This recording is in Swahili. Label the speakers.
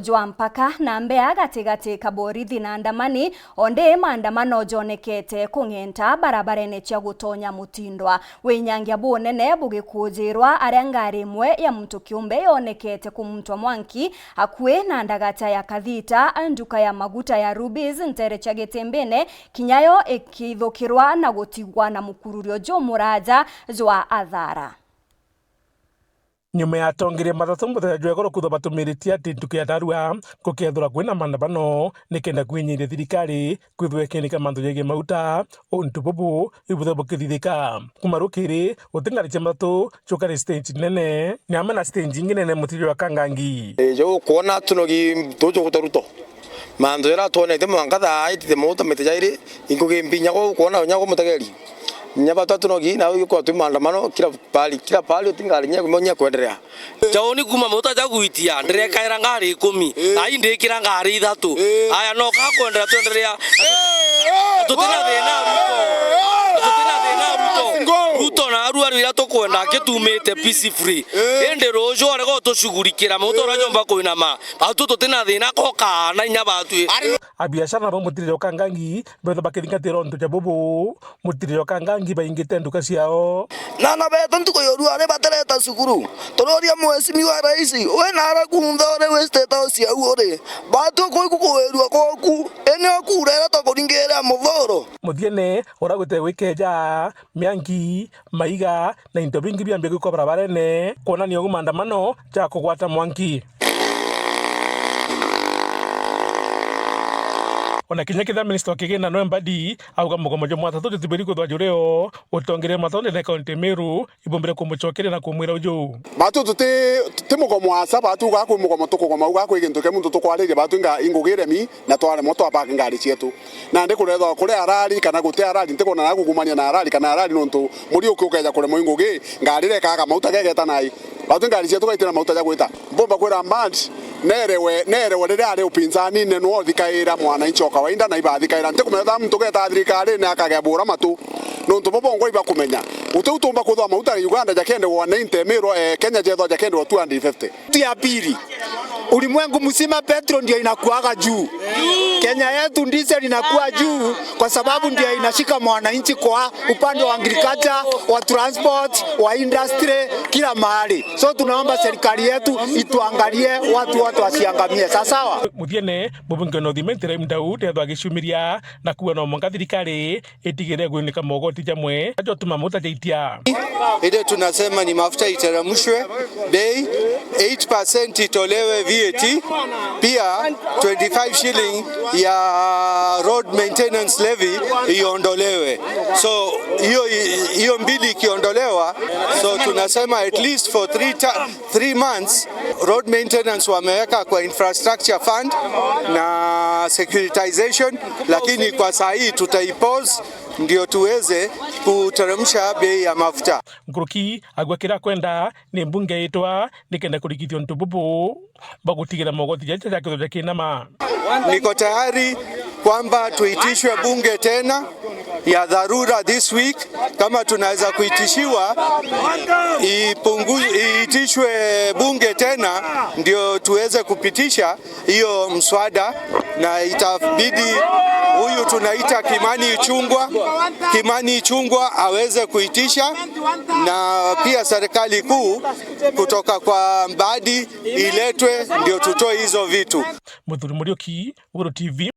Speaker 1: Jwa mpaka na Mbeya gatigati ka borithi na andamani onde maandamano jonekete kung'enta barabarene cia gutonya Mutindwa winyangia bunene bugikujirwa aria ngari imwe ya mtu kiumbe yonekete kumutwa Mwanki akue na ndagata ya Kathita nduka ya maguta ya Rubis ntere cia Gitembene kinyayo ikithukirwa na gutigwa na mukururio Muraja jwa athara.
Speaker 2: Nyuma ya tongire matatu muthenya jwegoro kutho batumiritie ati nduka ya Darua kukethura kwina maandamano nikenda kwinyire thirikari kwithwekenika mantu yege mauta untu bubu ibutho bukithithika kumarukiri utingarije matatu chukari stage nene nyama stage nene Mutiri wa Kangangi
Speaker 3: jo kuona tunogi tojo kutaruto mandu era tone te mwangatha aitite muta metijairi inguge mbinya ko kuona nyako mutageri nyaba tatunogi na yuko tu maandamano kila pali utingari nyako monya kuendelea
Speaker 4: jaoni kuma muta jaguitia ndire kaira ngari 10 ai ndikira ngari 3 aya no ka kuendelea tuendelea tutina thina ruto na aru ira tukwenda kitumite peace free ende rojo arego tushugurikira mutora nyomba kuinama batu tutina thina koka na inya batu
Speaker 2: abiashara ba Mutiri wa Kangangi betho bakithingatira ntu jabubu Mutiri wa Kangangi baingite nduka ciao
Speaker 5: na beto ntuko yoru are batereta sukuru tororia mwesimi wa rais we nara kuundore we state house ya uore batu ko kuweru akoku ene akurera takoringera muthoro
Speaker 2: muthiene uragute wikeja Myangi maiga na into bingi byambye ko barabarene kona niyo maandamano ja kugwata Mwanki ona kinya kitha minister kigena no mbadi auga mugomo jo mwatatu jutibiri ko dwajureo utongere matonde na county Meru ibombere kumuchokere na kumwira uju
Speaker 6: batu tuti mugomo asa batu ga ku mugomo tukugoma uga ku igintu ke muntu tukwarire batu ingugire mi na tware moto apaka ngari cietu na ndi kuretho kuri arari kana guti arari ntikona na kugumania na arari kana arari nontu muri ukiukeja kure moingugi ngari reka mauta gegeta nai batu ngari cietu gaitira mauta ja gwita bomba kwira band nerewe riri ari upinzani neno thikaira mwananchi wa kawaida na ibathikaira ntikumetha mtu geta thirikari na akagebura matu nontu bobongo iba kumenya utumba kuthwa mauta Uganda jakende wa 90 miro Kenya jetho jakende wa 250
Speaker 7: ya pili ulimwengu mzima petrol ndio inakuaga juu Kenya yetu diesel inakuwa juu kwa sababu ndio inashika mwananchi kwa upande wa agriculture, wa transport, wa industry kila mahali. So tunaomba serikali yetu ituangalie watu wasiangamie. Sawa?
Speaker 2: Muthiene mubunge no thimentire mdau tetho agishumiria na kuwa no monga thirikari itigire gwinika mogoti jamwe ajo tuma muta jaitia.
Speaker 8: Ile tunasema ni mafuta iteremshwe bei 8% itolewe VAT pia 25 shilling ya road maintenance levy iondolewe. So hiyo mbili ikiondolewa, so tunasema at least for 3 months road maintenance wameweka kwa infrastructure fund na securitization, lakini kwa saa hii tutaipause ndio tuweze kuteremsha bei ya mafuta.
Speaker 2: Nguruki agwakira kwenda ni mbunge itwa nikenda kurigithio ntububu bagutigira mogoti jaja jakitho jakinama.
Speaker 8: Niko tayari kwamba tuitishwe bunge tena ya dharura this week, kama tunaweza kuitishiwa iitishwe bunge tena ndio tuweze kupitisha hiyo mswada, na itabidi huyu tunaita Kimani Ichung'wah aweze kuitisha, na pia serikali kuu kutoka kwa Mbadi iletwe ndio tutoe hizo vitu.
Speaker 2: Muthuri Muriuki, Uru TV.